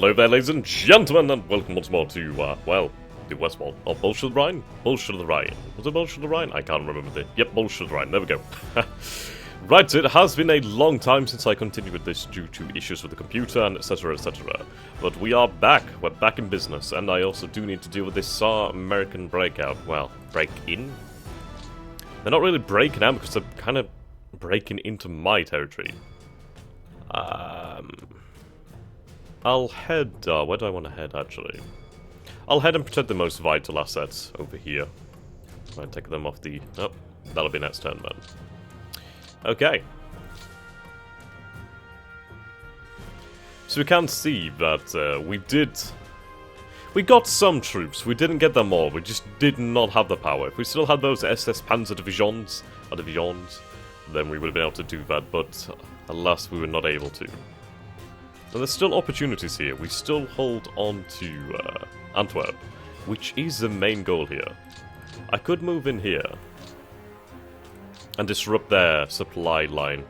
Hello there, ladies and gentlemen, and welcome once more to, well, the West Wall of Bullshit of the Rhine? Bullshit of the Rhine. Was it Bullshit of the Rhine? I can't remember the... Yep, Bullshit of the Rhine. There we go. Right, so it has been a long time since I continued with this due to issues with the computer and etc, etc. But we are back. We're back in business, and I also do need to deal with this American breakout. Well, break-in? They're not really breaking out because they're kind of breaking into my territory. I'll head, where do I want to head, actually? I'll head and protect the most vital assets over here. I'll take them off the... Oh, that'll be next turn, then. Okay. So we can see that we got some troops. We didn't get them all. We just did not have the power. If we still had those SS Panzer divisions, then we would have been able to do that, but alas, we were not able to. And there's still opportunities here. We still hold on to Antwerp, which is the main goal here. I could move in here and disrupt their supply line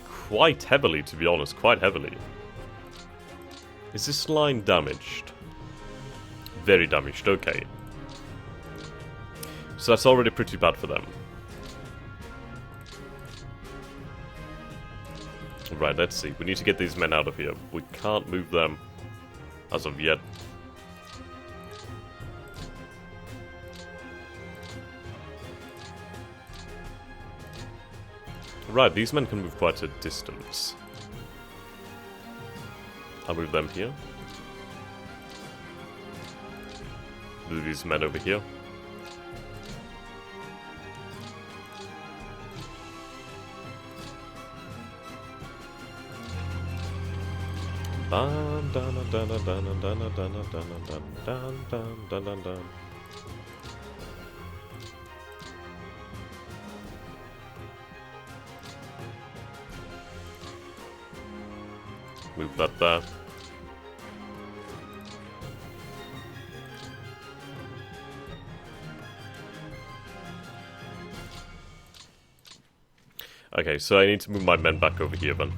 quite heavily, to be honest, quite heavily. Is this line damaged? Very damaged, okay. So that's already pretty bad for them. Right, let's see. We need to get these men out of here. We can't move them as of yet. Right, these men can move quite a distance. I'll move them here. Move these men over here. Dun, dun, dun, dun, dun, dun, dun, dun, dun, dun, dun, dun, dun, dun. Move that there. Okay, so I need to move my men back over here then.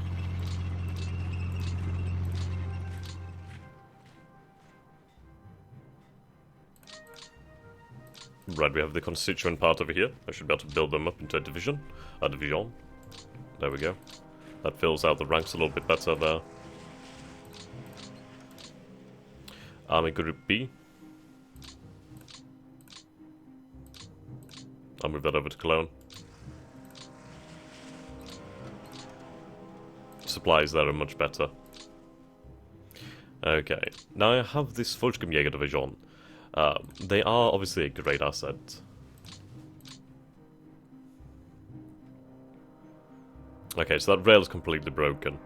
Right, we have the constituent part over here. I should be able to build them up into a division. A division. There we go. That fills out the ranks a little bit better there. Army Group B. I'll move that over to Cologne. Supplies there are much better. Okay, now I have this Volksjäger division. They are obviously a great asset. Okay, so that rail is completely broken.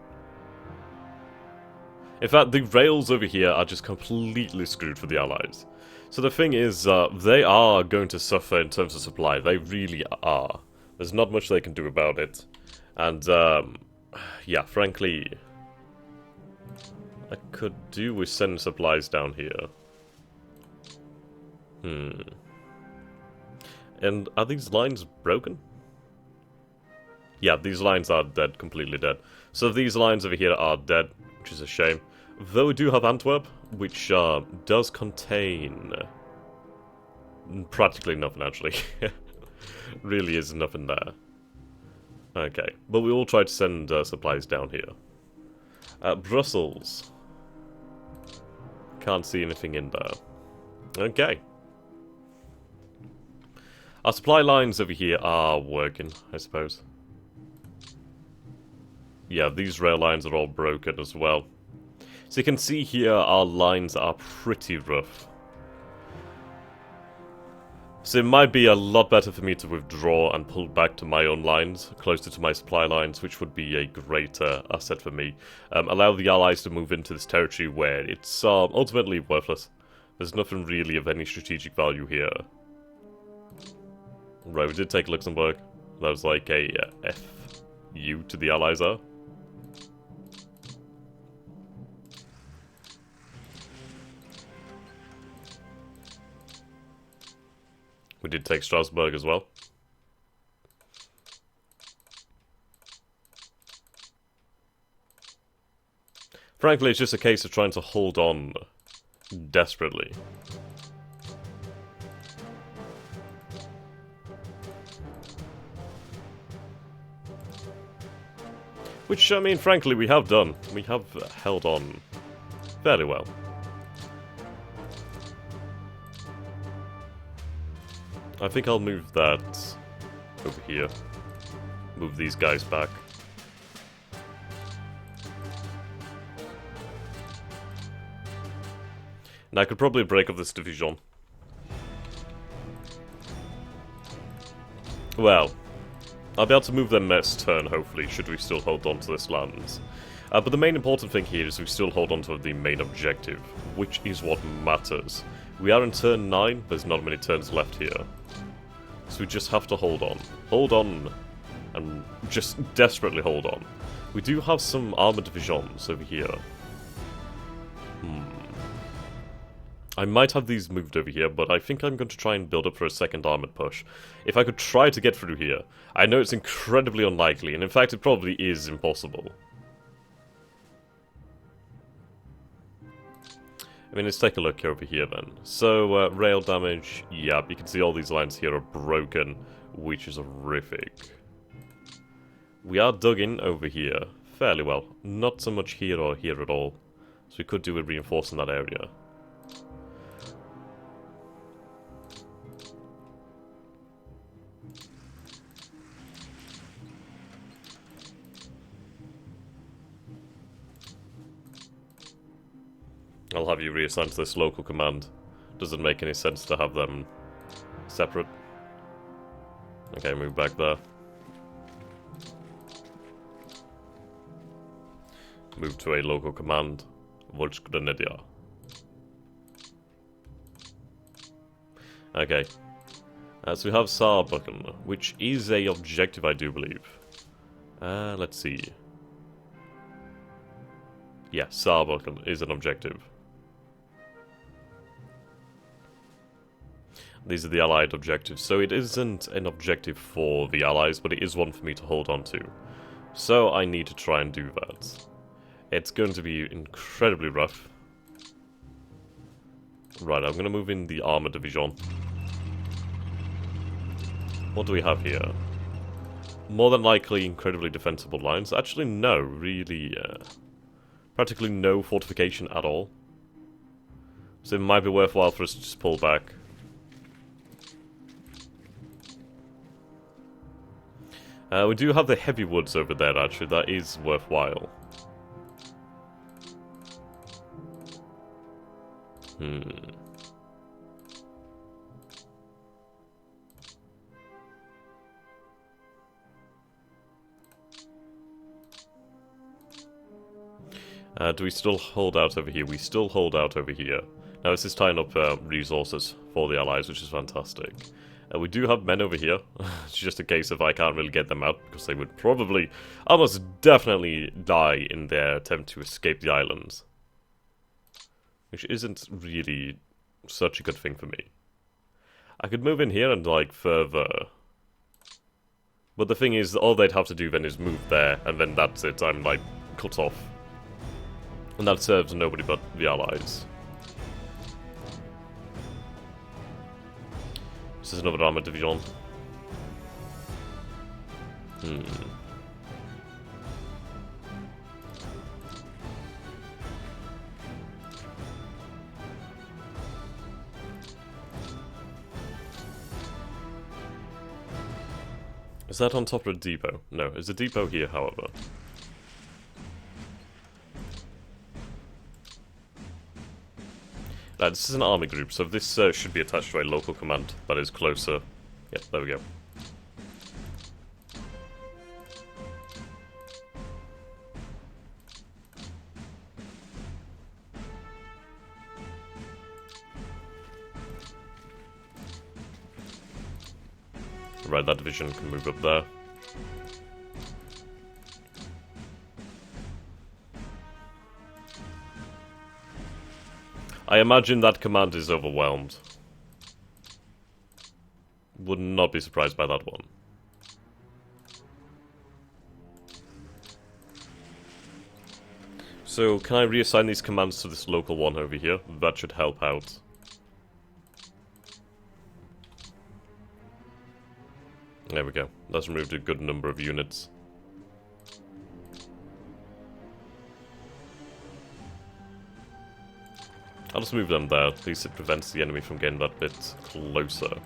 In fact, the rails over here are just completely screwed for the Allies. So the thing is, they are going to suffer in terms of supply. They really are. There's not much they can do about it. And, yeah, frankly, I could do with sending supplies down here. And are these lines broken? Yeah, these lines are dead, completely dead. So these lines over here are dead, which is a shame. Though we do have Antwerp, which does contain practically nothing, actually. Really is nothing there. Okay, but we will try to send supplies down here. Brussels. Can't see anything in there. Okay. Our supply lines over here are working, I suppose. Yeah, these rail lines are all broken as well. So you can see here our lines are pretty rough. So it might be a lot better for me to withdraw and pull back to my own lines, closer to my supply lines, which would be a great asset for me. Allow the Allies to move into this territory where it's ultimately worthless. There's nothing really of any strategic value here. Right, we did take Luxembourg. That was like a FU to the Allies are. We did take Strasbourg as well. Frankly, it's just a case of trying to hold on desperately. Which, I mean, frankly, we have done. We have held on fairly well. I think I'll move that over here. Move these guys back. And I could probably break up this division. Well, I'll be able to move them next turn, hopefully, should we still hold on to this land. But the main important thing here is we still hold on to the main objective, which is what matters. We are in turn 9, there's not many turns left here. So we just have to hold on. Hold on, and just desperately hold on. We do have some armored divisions over here. I might have these moved over here, but I think I'm going to try and build up for a second armored push. If I could try to get through here. I know it's incredibly unlikely, and in fact it probably is impossible. I mean, let's take a look over here then. So, rail damage, yeah, you can see all these lines here are broken, which is horrific. We are dug in over here fairly well. Not so much here or here at all. So we could do with reinforcing that area. I'll have you reassigned to this local command. Doesn't make any sense to have them separate. Okay, move back there. Move to a local command. Volchgrenadia. Okay. So we have Saarbrücken, which is a objective, I do believe. Let's see. Yeah, Saarbrücken is an objective. These are the Allied objectives, so it isn't an objective for the Allies, but it is one for me to hold on to. So I need to try and do that. It's going to be incredibly rough. Right, I'm going to move in the Armor Division. What do we have here? More than likely incredibly defensible lines. Actually, no, really, practically no fortification at all. So it might be worthwhile for us to just pull back. We do have the heavy woods over there, actually. That is worthwhile. Do we still hold out over here? We still hold out over here. Now this is tying up resources for the Allies, which is fantastic. We do have men over here. It's just a case of I can't really get them out because they would probably, almost definitely die in their attempt to escape the islands. Which isn't really such a good thing for me. I could move in here and like further. But the thing is, all they'd have to do then is move there, and then that's it. I'm like cut off. And that serves nobody but the Allies. This is another armored division. Is that on top of a depot? No, there's a depot here, however. This is an army group, so this should be attached to a local command that is closer. Yep, there we go. Right, that division can move up there. I imagine that command is overwhelmed. Would not be surprised by that one. So, can I reassign these commands to this local one over here? That should help out. There we go. That's removed a good number of units. I'll just move them there. At least it prevents the enemy from getting that bit closer.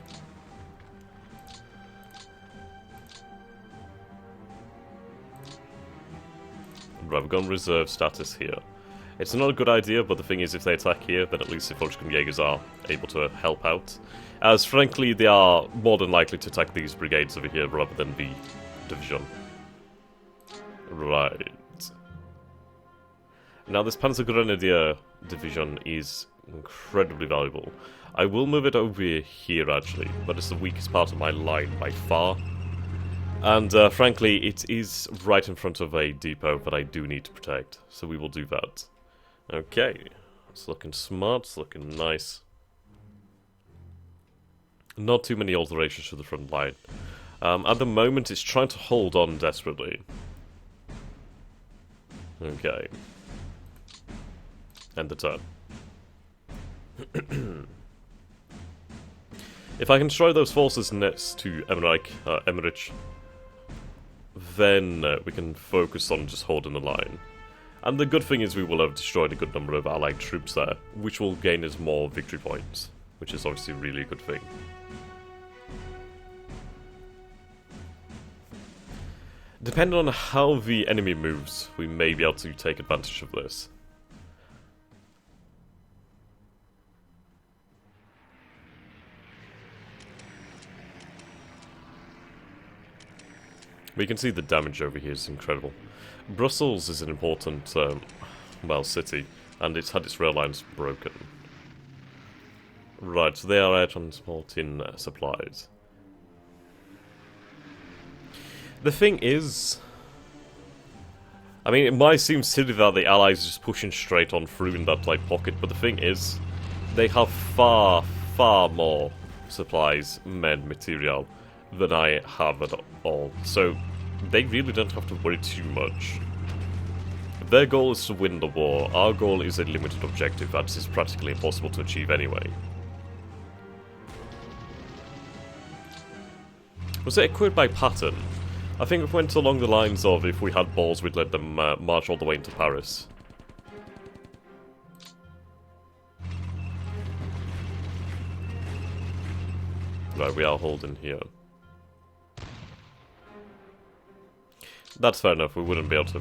Right, we've got reserve status here. It's not a good idea, but the thing is, if they attack here, then at least the Volksgrundjägers are able to help out. As frankly, they are more than likely to attack these brigades over here rather than the division. Right. Now, this Panzergrenadier division is incredibly valuable. I will move it over here, actually, but it's the weakest part of my line by far. And frankly, it is right in front of a depot that I do need to protect, so we will do that. Okay, it's looking smart, it's looking nice. Not too many alterations to the front line. At the moment, it's trying to hold on desperately. Okay. End the turn. If I can destroy those forces next to Emmerich, then we can focus on just holding the line. And the good thing is we will have destroyed a good number of allied troops there, which will gain us more victory points, which is obviously really a good thing. Depending on how the enemy moves, we may be able to take advantage of this. We can see the damage over here is incredible. Brussels is an important, well, city, and it's had its rail lines broken. Right, so they are air transporting supplies. The thing is, I mean, it might seem silly that the Allies are just pushing straight on through in that, like, pocket, but the thing is, they have far, far more supplies, men, material, than I have at all, so they really don't have to worry too much. If their goal is to win the war, our goal is a limited objective that is practically impossible to achieve anyway. Was it equipped by pattern? I think it went along the lines of, if we had balls, we'd let them march all the way into Paris. Right, we are holding here. That's fair enough, we wouldn't be able to...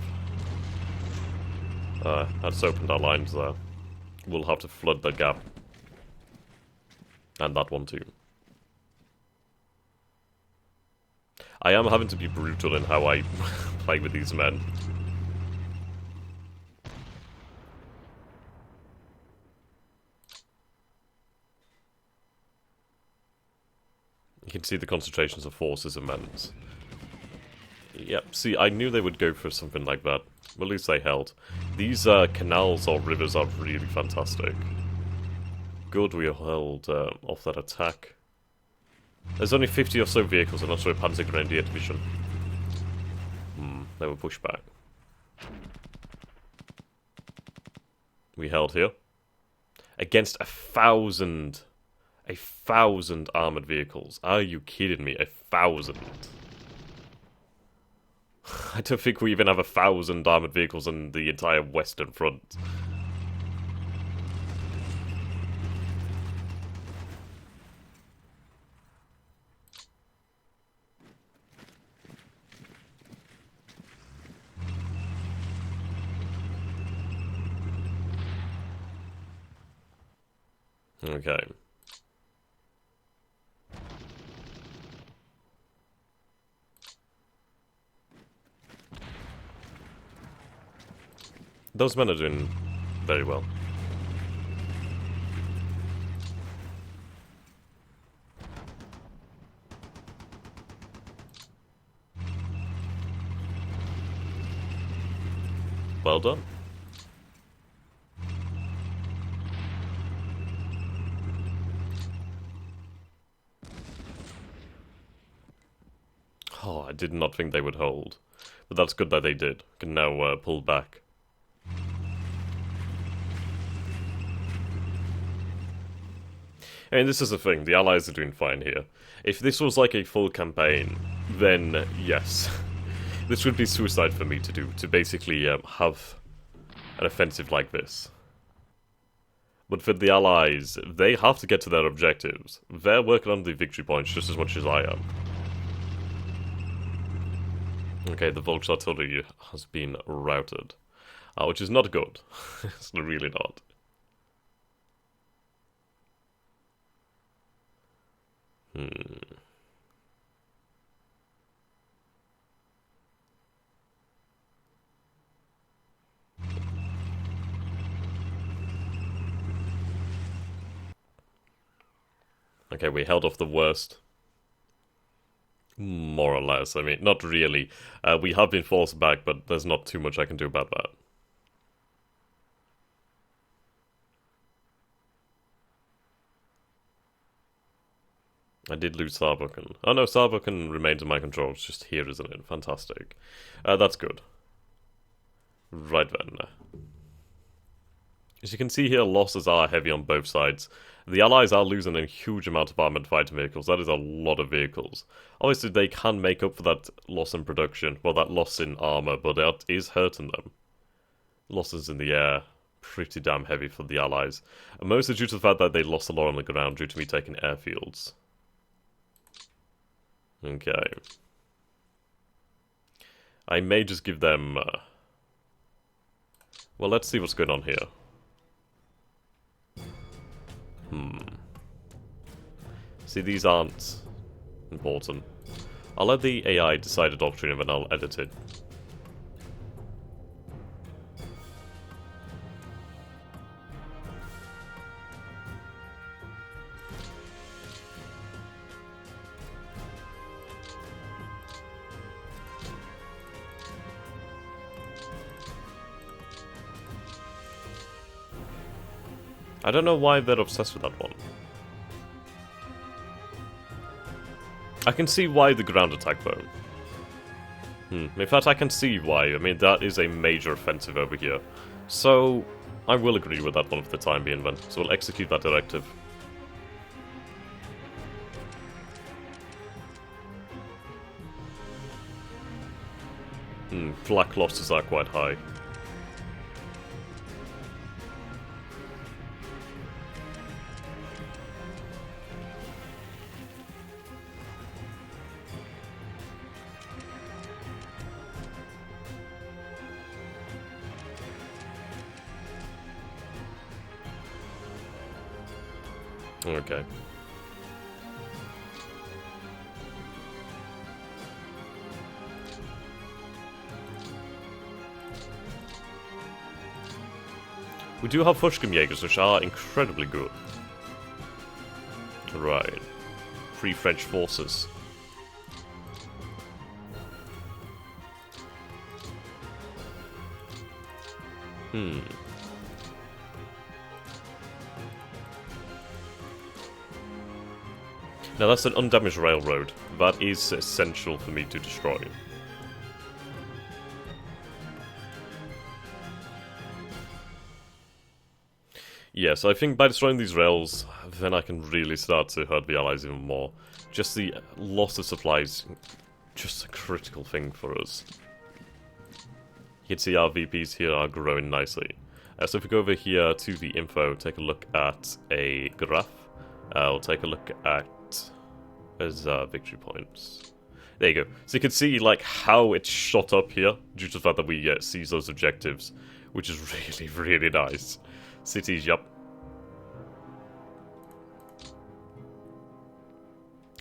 that's opened our lines there. We'll have to flood the gap. And that one too. I am having to be brutal in how I play with these men. You can see the concentrations of forces immense. Yep, see, I knew they would go for something like that. Well, at least they held. These canals or rivers are really fantastic. Good, we held off that attack. There's only 50 or so vehicles, and that's for a Panzergrenadier division. They were pushed back. We held here. Against 1,000 armoured vehicles. Are you kidding me? 1,000. I don't think we even have 1,000 armoured vehicles on the entire Western Front. Okay. Those men are doing very well. Well done. Oh, I did not think they would hold. But that's good that they did. Can now pull back. I mean, this is the thing, the Allies are doing fine here. If this was like a full campaign, then yes. This would be suicide for me to do, to basically have an offensive like this. But for the Allies, they have to get to their objectives. They're working on the victory points just as much as I am. Okay, the Volks artillery has been routed. Which is not good. It's really not. Okay, we held off the worst. More or less. I mean, not really. We have been forced back, but there's not too much I can do about that. I did lose Saarbrücken. Oh no, Saarbrücken remains in my control. It's just here, isn't it? Fantastic. That's good. Right then. As you can see here, losses are heavy on both sides. The Allies are losing a huge amount of armoured fighting vehicles. That is a lot of vehicles. Obviously, they can make up for that loss in production. Well, that loss in armour, but that is hurting them. Losses in the air. Pretty damn heavy for the Allies. And mostly due to the fact that they lost a lot on the ground due to me taking airfields. Okay. I may just give them... Well, let's see what's going on here. See, these aren't important. I'll let the AI decide a doctrine and then I'll edit it. I don't know why they're obsessed with that one. I can see why the ground attack though. In fact, I can see why. I mean, that is a major offensive over here. So, I will agree with that one for the time being then. So we'll execute that directive. Flak losses are quite high. Okay. We do have Fuschgemjägers, which are incredibly good. Right. Free French forces. Now that's an undamaged railroad. That is essential for me to destroy. Yes, I think by destroying these rails, then I can really start to hurt the Allies even more. Just the loss of supplies, just a critical thing for us. You can see our VPs here are growing nicely. So if we go over here to the info, take a look at a graph. We'll take a look at as victory points. There you go. So you can see like how it's shot up here due to the fact that we seize those objectives, which is really, really nice. Cities, yup.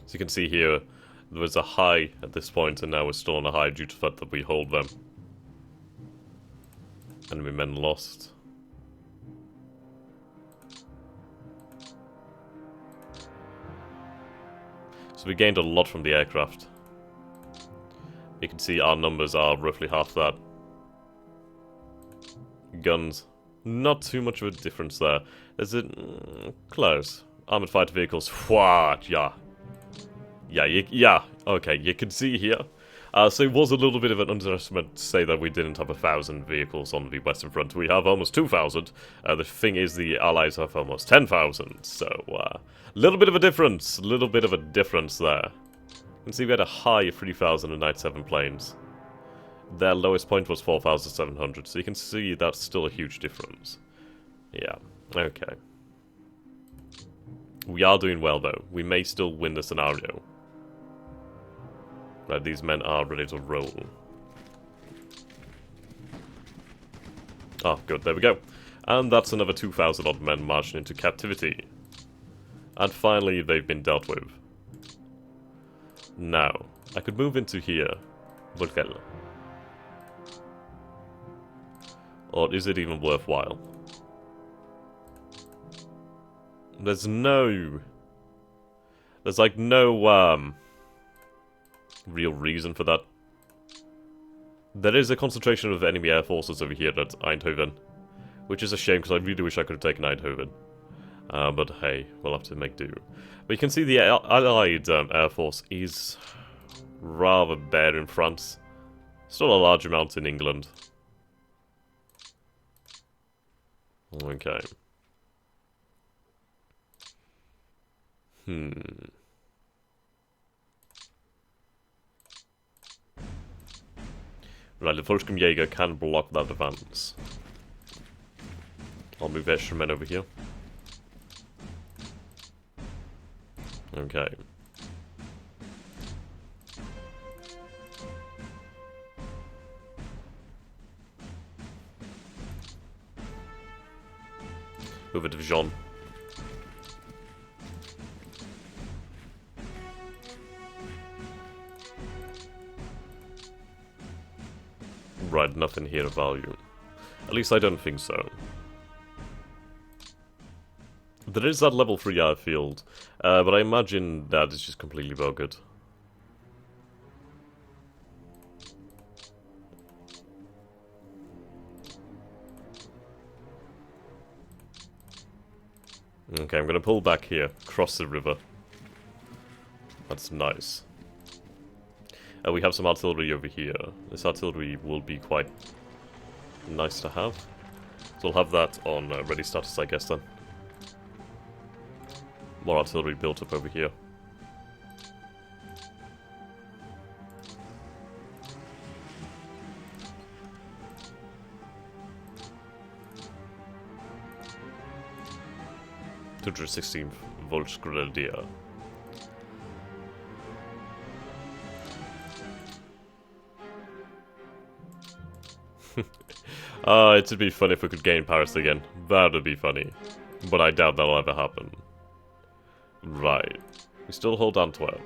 So you can see here there was a high at this point, and now we're still on a high due to the fact that we hold them. Enemy men lost. So we gained a lot from the aircraft. You can see our numbers are roughly half that. Guns, not too much of a difference there. Is it close? Armored fighter vehicles. What? Yeah. Yeah. Okay. You can see here. So it was a little bit of an underestimate to say that we didn't have 1,000 vehicles on the Western Front. We have almost 2,000. The thing is, the Allies have almost 10,000. So, a little bit of a difference. A little bit of a difference there. You can see we had a high of 3,097 planes. Their lowest point was 4,700. So you can see that's still a huge difference. Yeah, okay. We are doing well, though. We may still win the scenario. Right, these men are ready to roll. Ah, good, there we go. And that's another 2,000 odd men marching into captivity. And finally, they've been dealt with. Now, I could move into here. Volkel. Or is it even worthwhile? There's like no real reason for that. There is a concentration of enemy air forces over here at Eindhoven, which is a shame because I really wish I could have taken Eindhoven. But hey, we'll have to make do. But you can see the Allied air force is rather bare in France. Still a large amount in England. Okay. Right, the Volkskamjäger can block that advance. I'll move extra men over here. Okay. Move a division. Right, nothing here of value. At least I don't think so. There is that level 3 airfield, but I imagine that is just completely bogus. Okay, I'm gonna pull back here, cross the river. That's nice. We have some artillery over here. This artillery will be quite nice to have. So we'll have that on ready status, I guess, then. More artillery built up over here. .216 Volksgrenadier. It'd be funny if we could gain Paris again. That would be funny. But I doubt that'll ever happen. Right. We still hold Antwerp.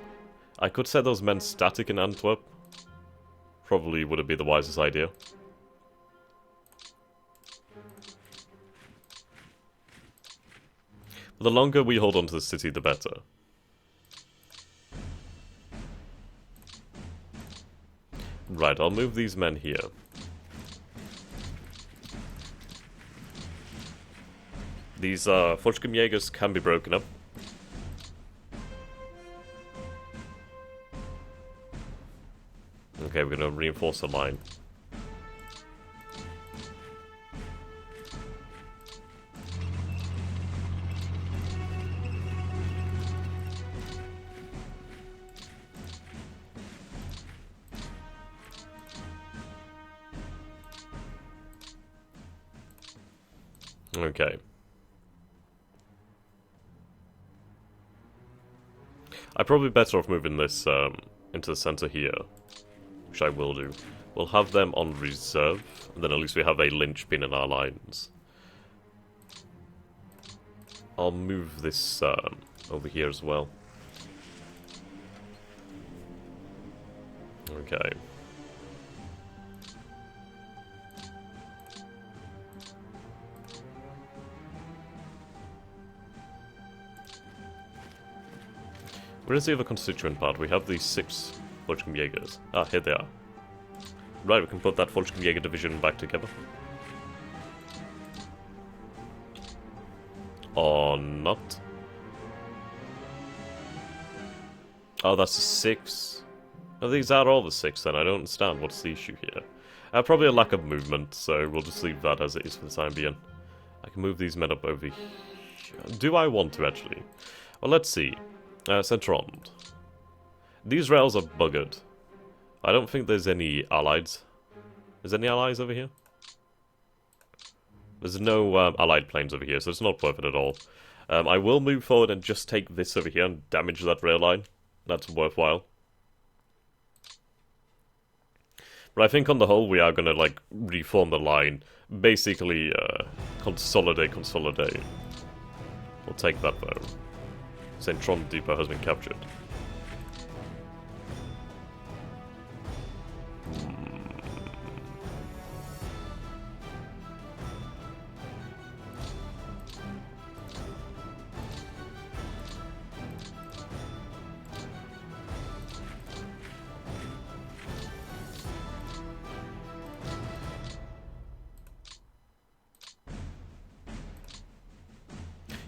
I could set those men static in Antwerp. Probably wouldn't be the wisest idea. But the longer we hold on to the city, the better. Right, I'll move these men here. These Volkskamjägers can be broken up. Okay, we're going to reinforce the line. Okay. I'm probably better off moving this into the center here, which I will do. We'll have them on reserve, and then at least we have a linchpin in our lines. I'll move this over here as well. Okay. Where is the other constituent part? We have these 6 Volkskamjägers. Ah, here they are. Right, we can put that Volkskamjäger division back together. Or not. Oh, that's a 6. Oh, these are all the 6 then. I don't understand. What's the issue here? Probably a lack of movement, so we'll just leave that as it is for the time being. I can move these men up over here. Do I want to, actually? Well, let's see. Centrond. These rails are buggered. I don't think there's any allies. Is there any allies over here? There's no allied planes over here, so it's not worth it at all. I will move forward and just take this over here and damage that rail line. That's worthwhile. But I think on the whole we are going to, like, reform the line. Basically, consolidate. We'll take that though. Centron Depot has been captured.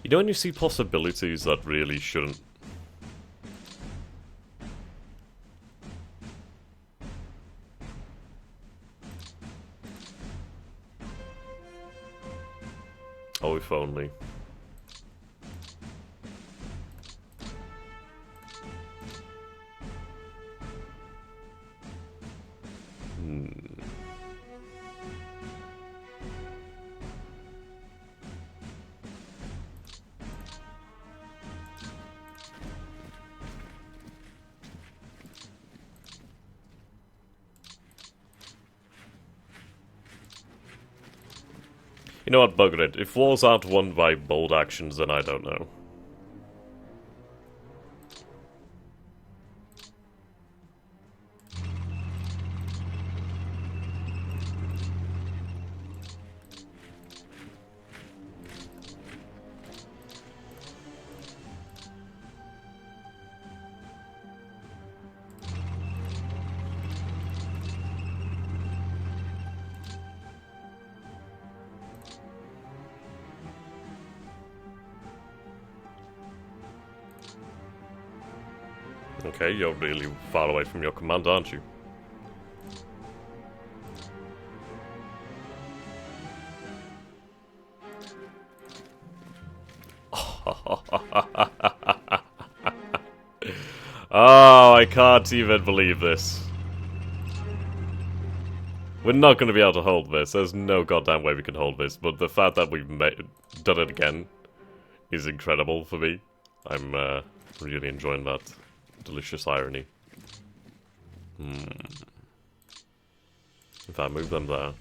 You know when you see possibilities that really shouldn't? Oh, if only. You know what, bugger it. If wars aren't won by bold actions, then I don't know. Okay, you're really far away from your command, aren't you? Oh, I can't even believe this. We're not going to be able to hold this. There's no goddamn way we can hold this, but the fact that we've done it again is incredible for me. I'm really enjoying that. Delicious irony. If I move them there.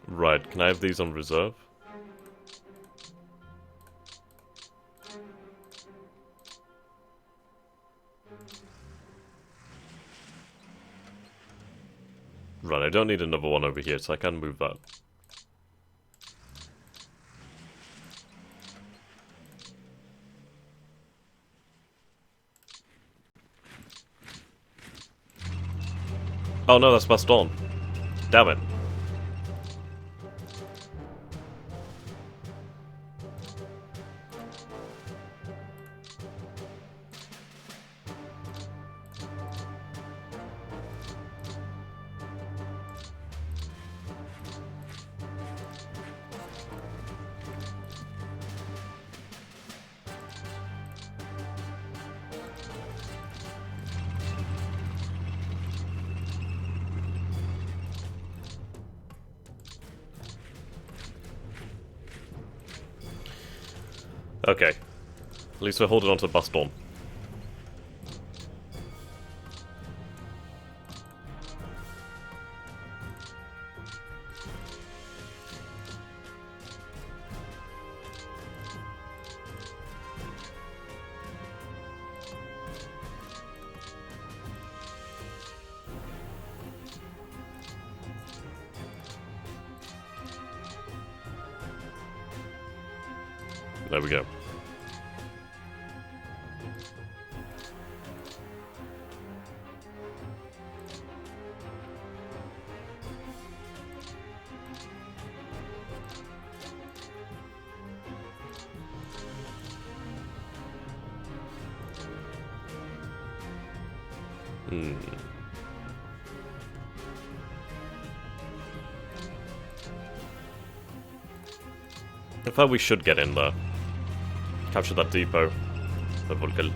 Right, can I have these on reserve? Right, I don't need another one over here, so I can move that. Oh no, that's Baston. Damn it. Okay. At least we're holding on to Baston. There we go. In fact, we should get in there. Capture that depot. The Volkel.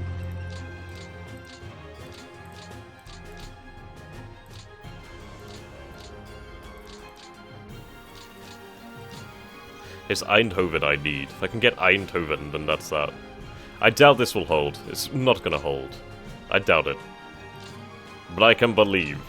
It's Eindhoven I need. If I can get Eindhoven, then that's that. I doubt this will hold. It's not gonna hold. I doubt it. But I can believe.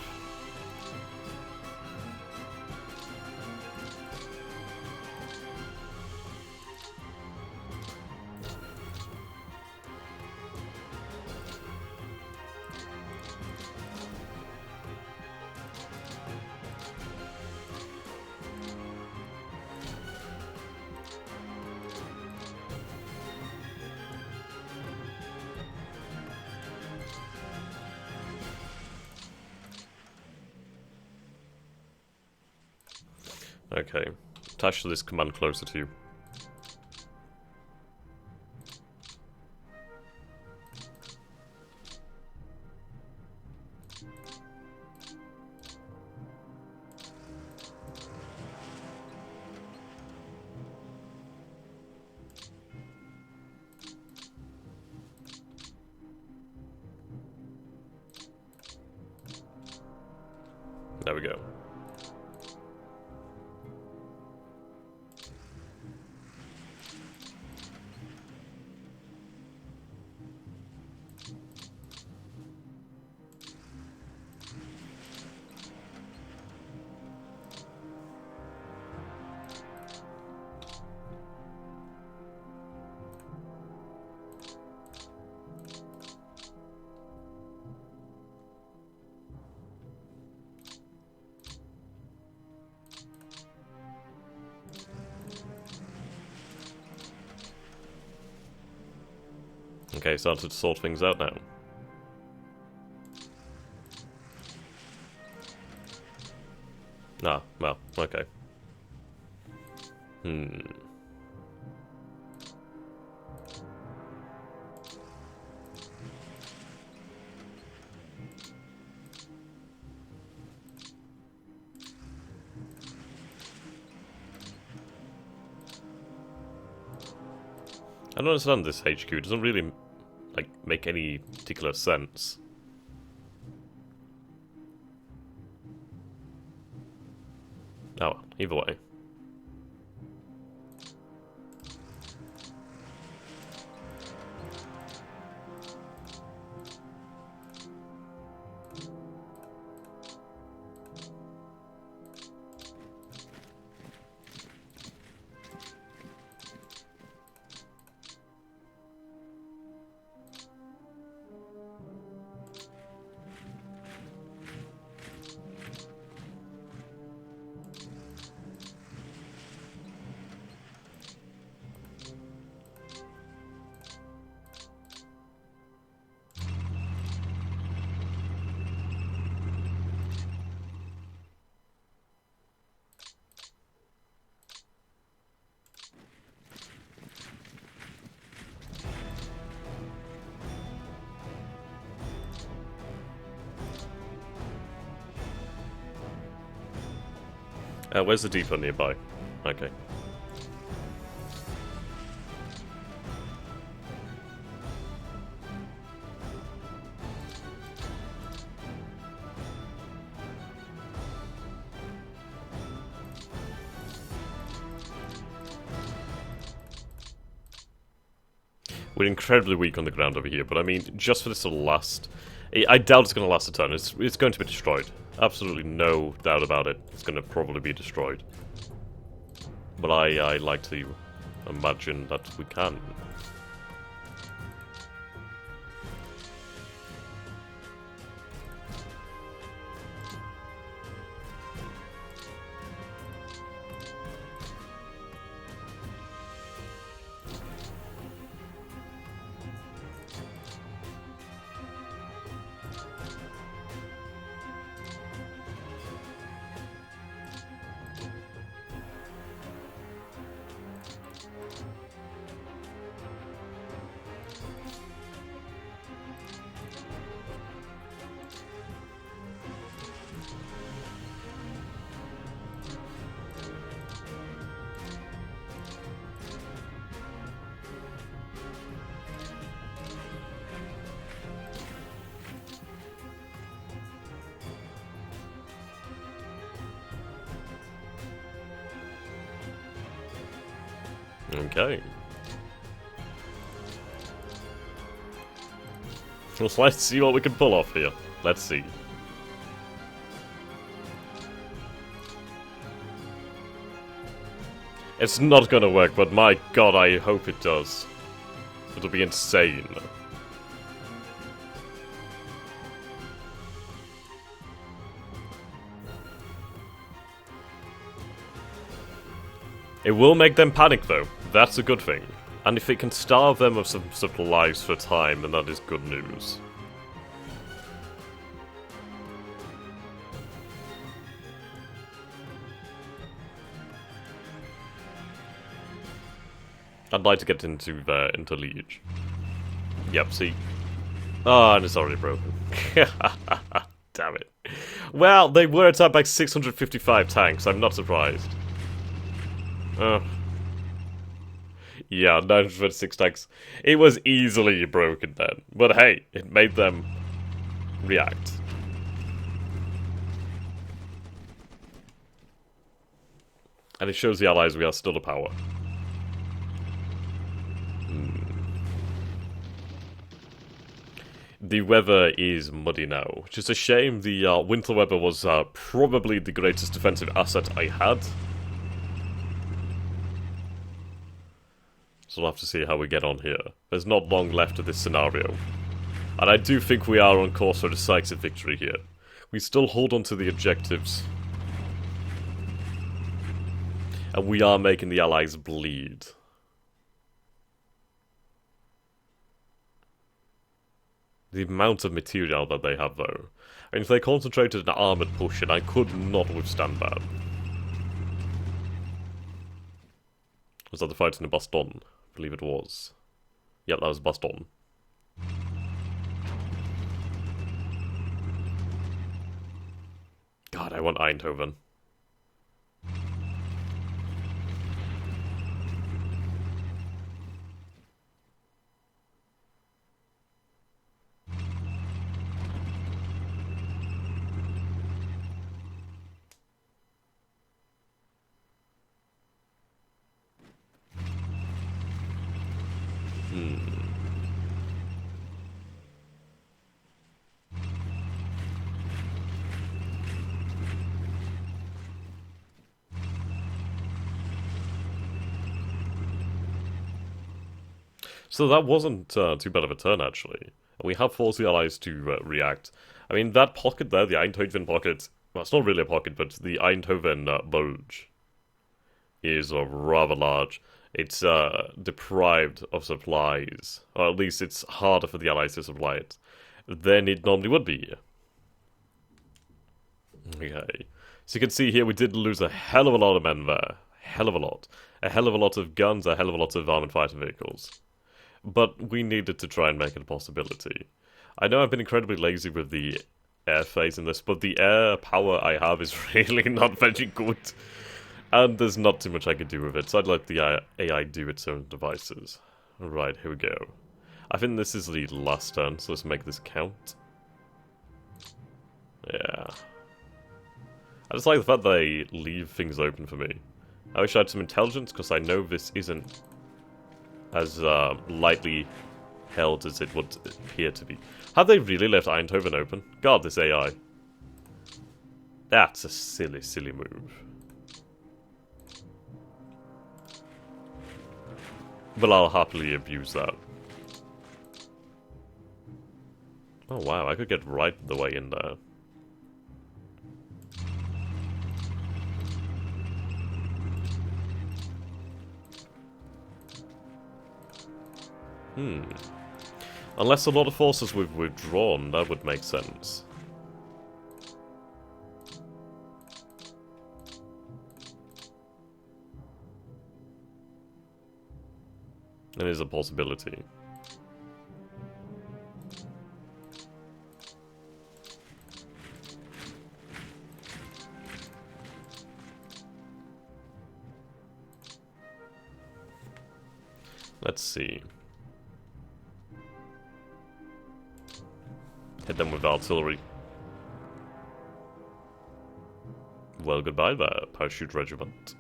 Okay. Attach this command closer to you. There we go. Okay, started to sort things out now. Ah, well, okay. I don't understand this HQ. It doesn't really, like, make any particular sense. Oh, either way. Where's the depot nearby? Okay. We're incredibly weak on the ground over here, but I mean, just for this to last... I doubt it's going to last a turn. It's going to be destroyed. Absolutely no doubt about it. It's going to probably be destroyed. But I like to imagine that we can. Okay. Well, let's see what we can pull off here. Let's see. It's not gonna work, but my god, I hope it does. It'll be insane. It will make them panic, though. That's a good thing. And if it can starve them of some supplies for time, then that is good news. I'd like to get into Liege. Yep, see? Oh, and it's already broken. Damn it. Well, they were attacked by 655 tanks, I'm not surprised. Yeah, 926 tanks. It was easily broken then. But hey, it made them react. And it shows the Allies we are still a power. The weather is muddy now, which is a shame. The winter weather was probably the greatest defensive asset I had. So we'll have to see how we get on here. There's not long left of this scenario. And I do think we are on course for a decisive victory here. We still hold on to the objectives. And we are making the Allies bleed. The amount of material that they have, though. I mean, if they concentrated an armoured push, and I could not withstand that. Was that the fight in the Baston? I believe it was. Yep, that was Baston. God, I want Eindhoven. So that wasn't too bad of a turn, actually. We have forced the Allies to react. I mean, that pocket there, the Eindhoven pocket, well, it's not really a pocket, but the Eindhoven bulge is rather large. It's deprived of supplies, or at least it's harder for the Allies to supply it than it normally would be. Okay. So you can see here we did lose a hell of a lot of men there. Hell of a lot. A hell of a lot of guns, a hell of a lot of armoured fighting vehicles. But we needed to try and make it a possibility. I know I've been incredibly lazy with the air phase in this, but the air power I have is really not very good. And there's not too much I could do with it, so I'd let the AI do its own devices. Right, here we go. I think this is the last turn, so let's make this count. Yeah. I just like the fact they leave things open for me. I wish I had some intelligence, because I know this isn't as lightly held as it would appear to be. Have they really left Eindhoven open? God, this AI. That's a silly, silly move. But I'll happily abuse that. Oh wow, I could get right the way in there. Unless a lot of forces we've withdrawn, that would make sense. It is a possibility. Let's see. Hit them with artillery. Well, goodbye there, Parachute Regiment.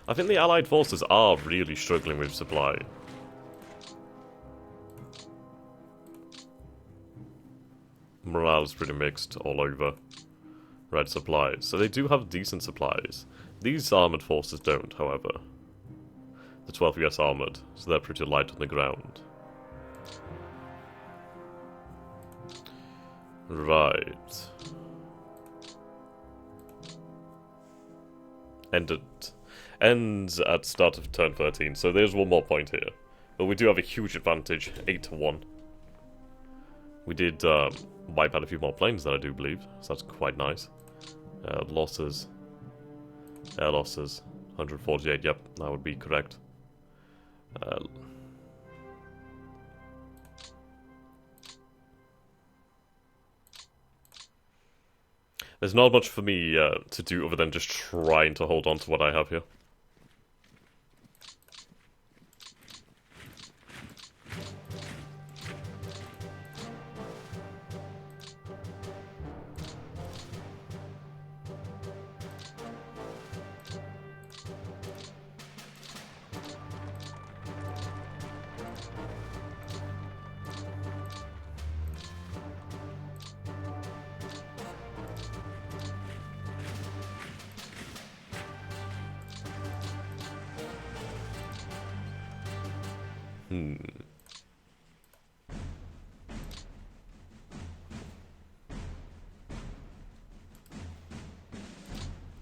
I think the Allied forces are really struggling with supply. Morale is pretty mixed all over. Red supplies. So they do have decent supplies. These armoured forces don't, however. The 12th US Armoured, so they're pretty light on the ground. Right. Ends at start of turn 13, so there's one more point here. But we do have a huge advantage, 8-1. We did wipe out a few more planes than I do believe, so that's quite nice. Losses. Air losses. 148, yep, that would be correct. There's not much for me to do other than just trying to hold on to what I have here.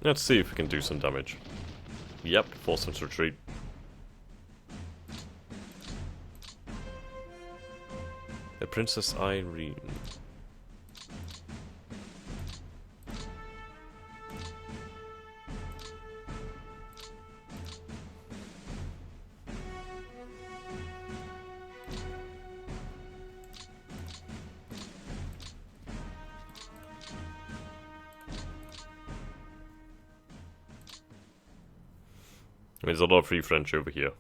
Let's see if we can do some damage. Yep, force them to retreat. The Princess Irene. There's a lot of free French over here.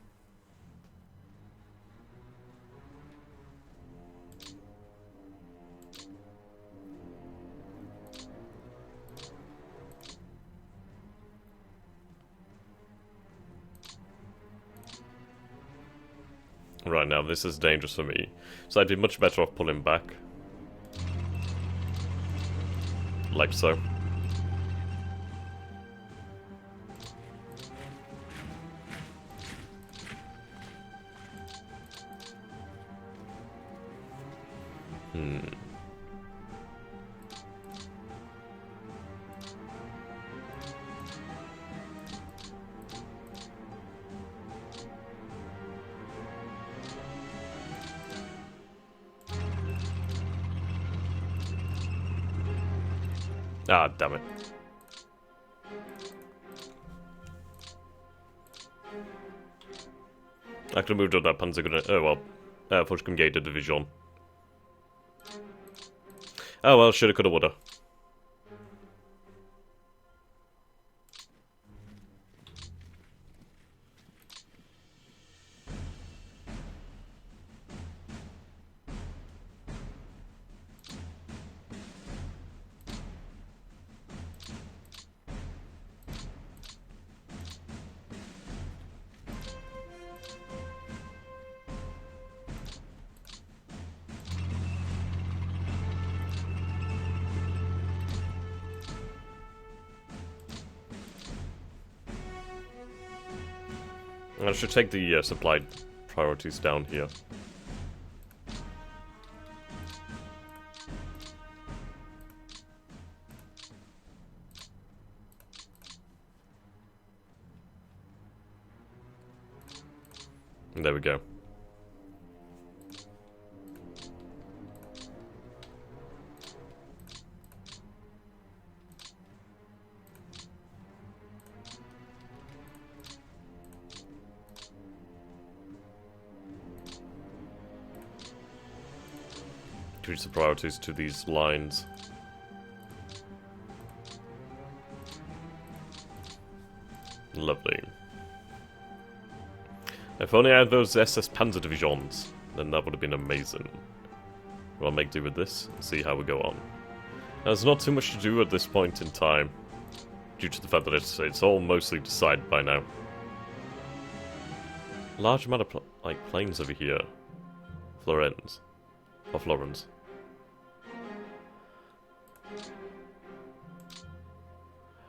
Right now, this is dangerous for me. So I'd be much better off pulling back. Like so. Ah, damn it. I could have moved on that Panzergrenadier. Oh well. Fortschrittgate Division. Oh well, shoulda, coulda, woulda. I should take the supply priorities down here. And there we go. Change the priorities to these lines. Lovely. If only I had those SS Panzer divisions, then that would have been amazing. I'll make do with this and see how we go on. Now, there's not too much to do at this point in time, due to the fact that it's all mostly decided by now. Large amount of planes over here. Florence. Or Florence.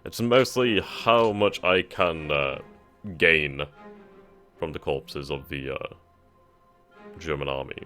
It's mostly how much I can gain from the corpses of the German army.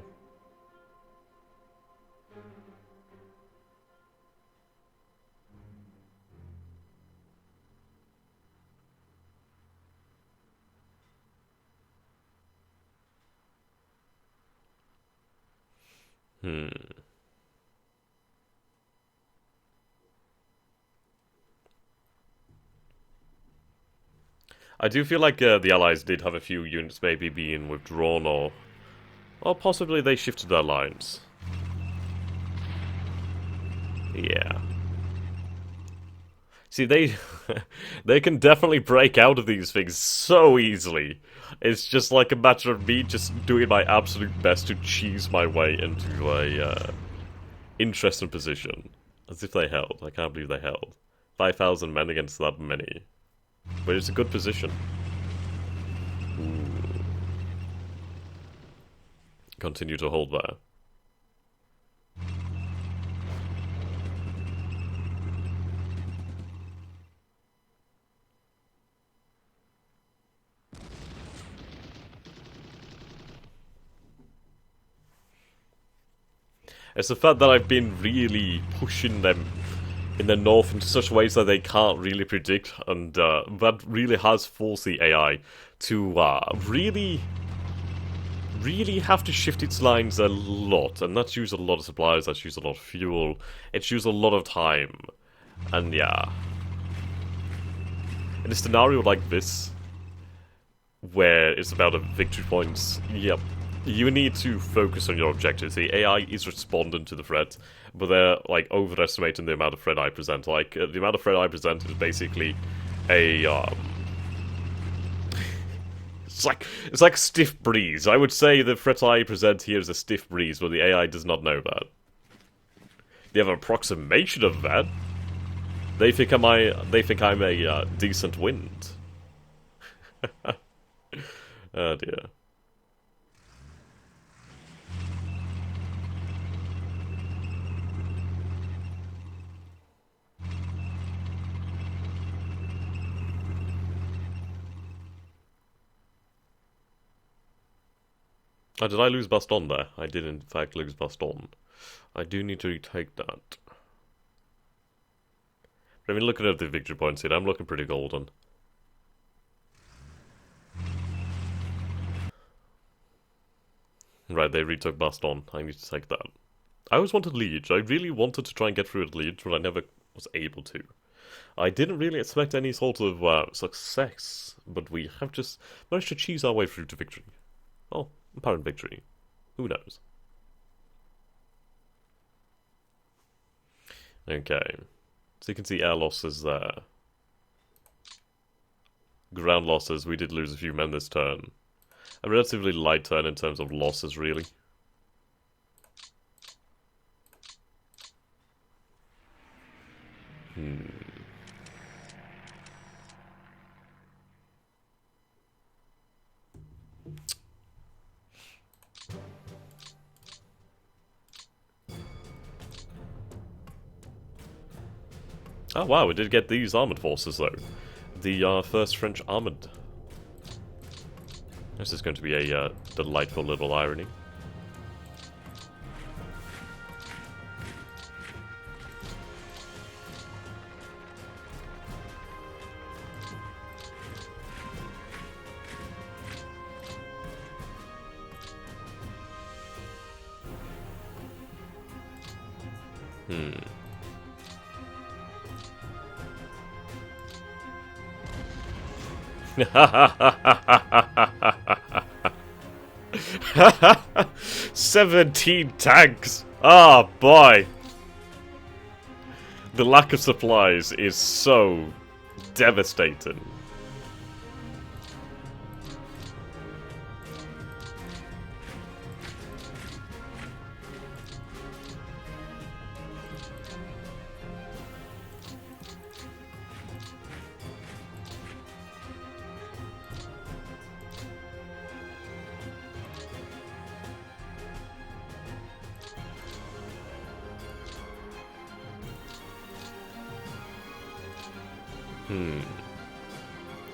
I do feel like the Allies did have a few units maybe being withdrawn, or possibly they shifted their lines. Yeah. See, they can definitely break out of these things so easily. It's just like a matter of me just doing my absolute best to cheese my way into a interesting position. As if they held. I can't believe they held. 5,000 men against that many. But it's a good position. Ooh. Continue to hold there. It's the fact that I've been really pushing them in the north into such ways that they can't really predict, and that really has forced the AI to really have to shift its lines a lot, and that's used a lot of supplies, that's used a lot of fuel, it's used a lot of time, and yeah. In a scenario like this, where it's about a victory points, yep. You need to focus on your objectives. The AI is responding to the threat, but they're like overestimating the amount of threat I present. Like the amount of threat I present is basically a it's like a stiff breeze. I would say the threat I present here is a stiff breeze, but the AI does not know that. They have an approximation of that. They think I'm a decent wind. Oh dear. Oh, did I lose Baston there? I did in fact lose Baston. I do need to retake that. But I mean, looking at the victory points here, I'm looking pretty golden. Right, they retook Baston. I need to take that. I always wanted Liege. I really wanted to try and get through at Liege, but I never was able to. I didn't really expect any sort of success, but we have just managed to cheese our way through to victory. Oh, apparent victory. Who knows? Okay. So you can see air losses there. Ground losses, we did lose a few men this turn. A relatively light turn in terms of losses, really. Oh wow, we did get these armoured forces though. The first French armoured. This is going to be a delightful little irony. Hmm. 17 tanks! Ah, boy! The lack of supplies is so devastating.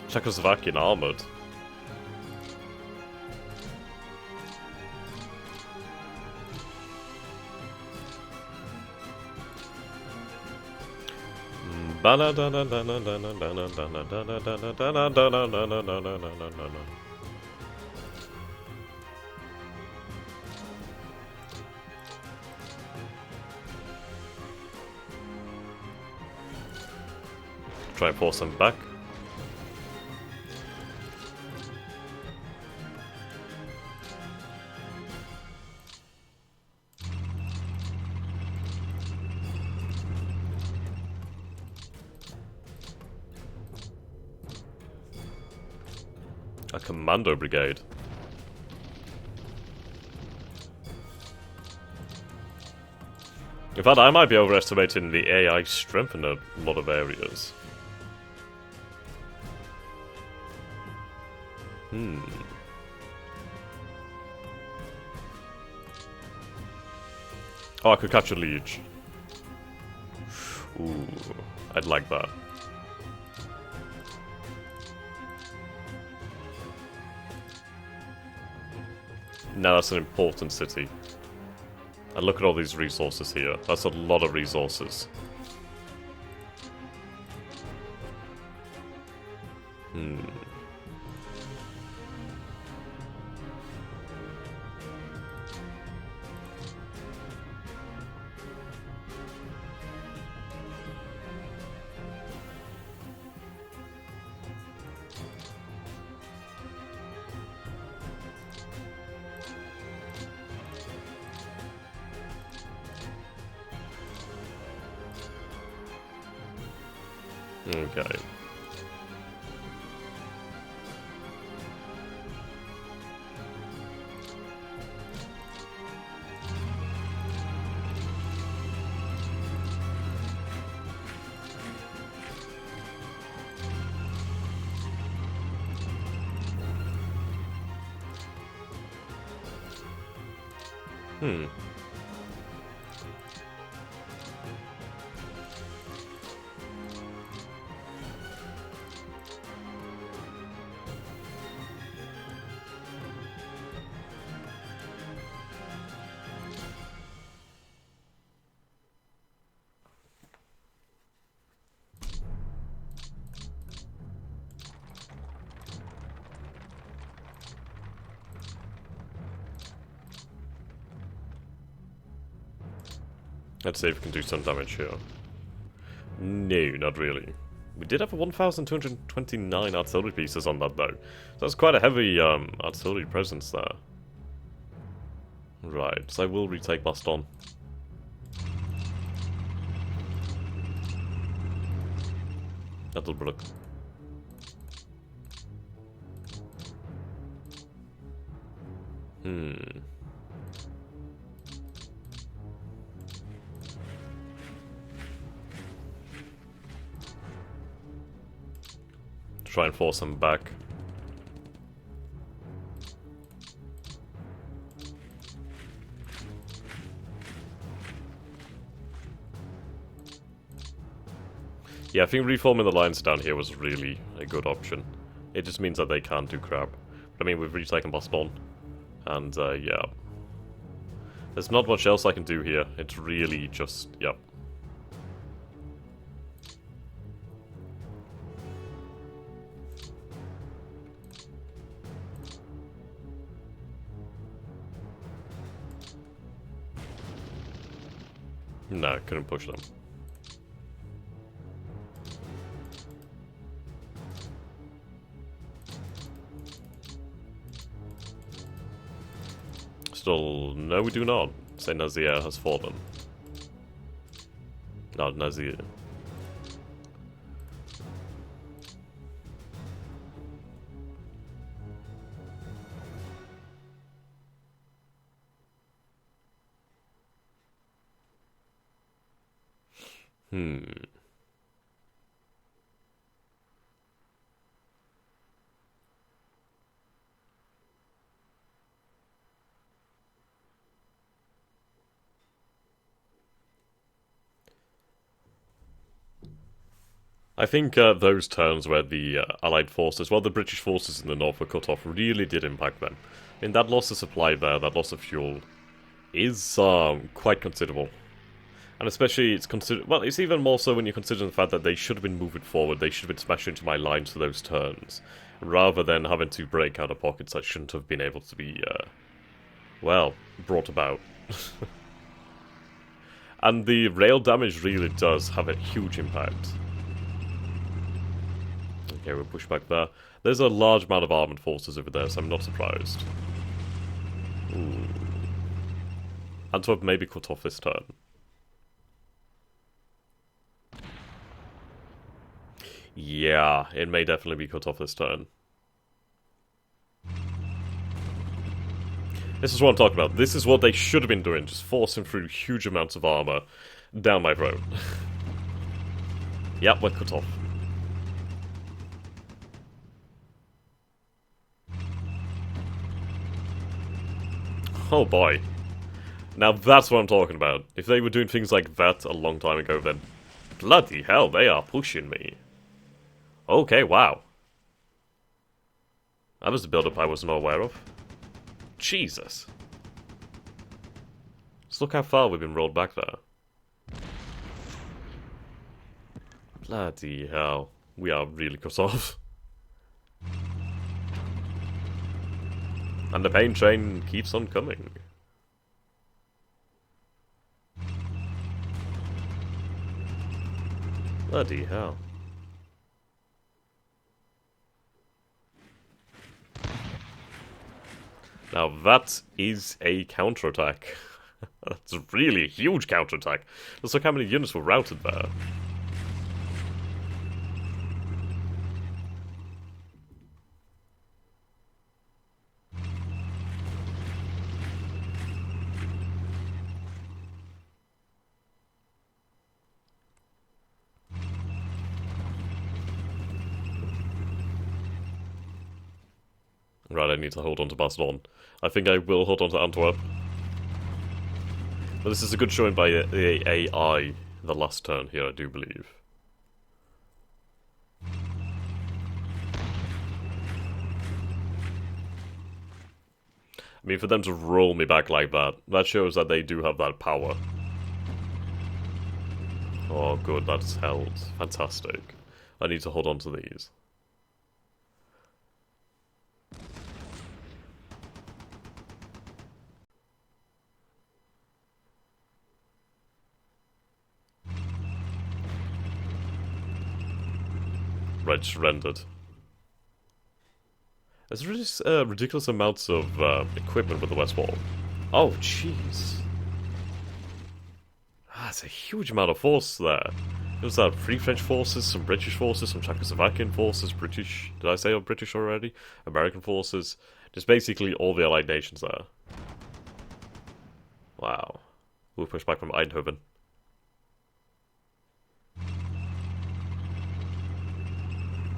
Czechoslovakian armoured. Try and force them back. A commando brigade. In fact, I might be overestimating the AI strength in a lot of areas. Oh, I could catch a liege. Ooh, I'd like that. Now that's an important city. And look at all these resources here. That's a lot of resources. Okay. Let's see if we can do some damage here. No, not really. We did have 1,229 artillery pieces on that though. So that's quite a heavy artillery presence there. Right, so I will retake Baston. That'll work. Try and force them back. Yeah, I think reforming the lines down here was really a good option. It just means that they can't do crap. But I mean, we've retaken Boston. And, yeah. There's not much else I can do here. It's really just, yep. No, couldn't push them. Still, no we do not. Say Nazir has fallen. Not Nazir. I think those turns where the Allied forces, well, the British forces in the north were cut off, really did impact them. I mean, that loss of supply there, that loss of fuel, is quite considerable. And especially, it's even more so when you consider the fact that they should have been moving forward, they should have been smashing into my lines for those turns, rather than having to break out of pockets that shouldn't have been able to be, well, brought about. And the rail damage really does have a huge impact. Okay, we'll push back there. There's a large amount of armoured forces over there, so I'm not surprised. Ooh. Antwerp maybe cut off this turn. Yeah, it may definitely be cut off this turn. This is what I'm talking about. This is what they should have been doing, just forcing through huge amounts of armour down my throat. Yep, we're cut off. Oh boy. Now that's what I'm talking about. If they were doing things like that a long time ago, then bloody hell, they are pushing me. Okay, wow. That was a build-up I was not aware of. Jesus. Just look how far we've been rolled back there. Bloody hell. We are really cut off. And the pain train keeps on coming. Bloody hell. Now that is a counterattack. That's really a huge counterattack. Let's look how many units were routed there. Right, I need to hold on to Basildon. I think I will hold on to Antwerp. But this is a good showing by the AI the last turn here, I do believe. I mean, for them to roll me back like that, that shows that they do have that power. Oh, good, that's held. Fantastic. I need to hold on to these. Right, surrendered. There's just ridiculous amounts of equipment with the West Wall. Oh, jeez. That's a huge amount of force there. It was that Free French forces, some British forces, some Czechoslovakian forces, British... Did I say British already? American forces. Just basically all the allied nations there. Wow. We'll push back from Eindhoven.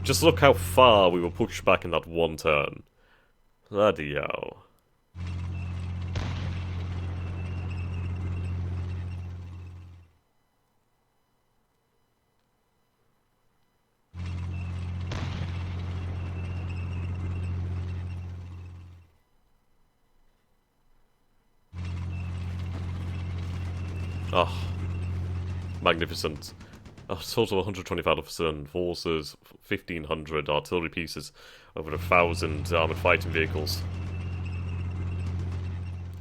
Just look how far we were pushed back in that one turn. Bloody hell. Oh, magnificent. A total of 125,000 forces, 1,500 artillery pieces, over 1,000 armoured fighting vehicles.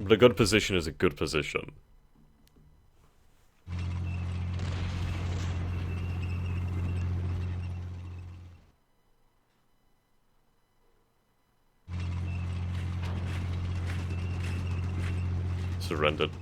But a good position is a good position. Surrendered.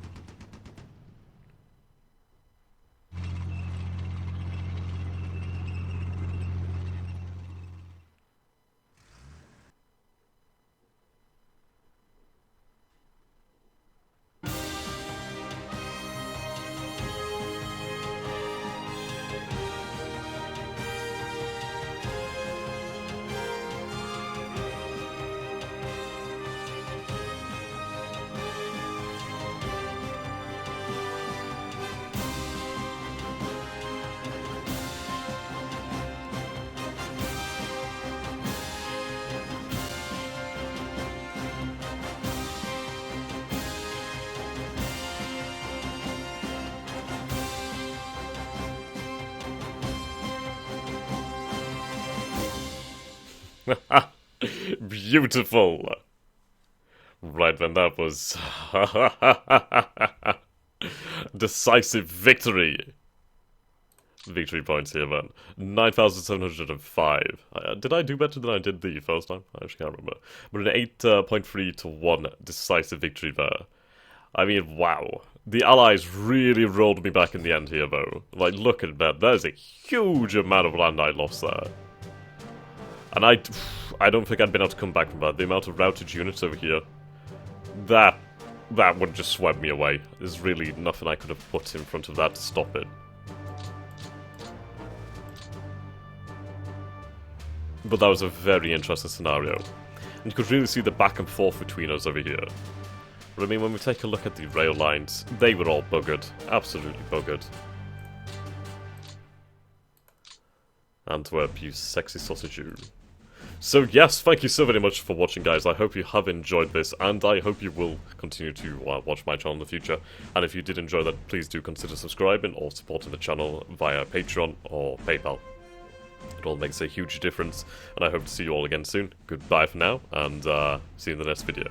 Beautiful! Right then, that was... decisive victory! Victory points here, man. 9,705. Did I do better than I did the first time? I actually can't remember. But an 8.3 to 1 decisive victory there. I mean, wow. The Allies really rolled me back in the end here, though. Like, look at that. There's a huge amount of land I lost there. And I don't think I'd been able to come back from that. The amount of routed units over here, that would just swept me away. There's really nothing I could have put in front of that to stop it. But that was a very interesting scenario. And you could really see the back and forth between us over here. But I mean, when we take a look at the rail lines, they were all buggered. Absolutely buggered. Antwerp, you sexy sausage you. So yes, thank you so very much for watching, guys. I hope you have enjoyed this, and I hope you will continue to watch my channel in the future. And if you did enjoy that, please do consider subscribing or supporting the channel via Patreon or PayPal. It all makes a huge difference, and I hope to see you all again soon. Goodbye for now, and see you in the next video.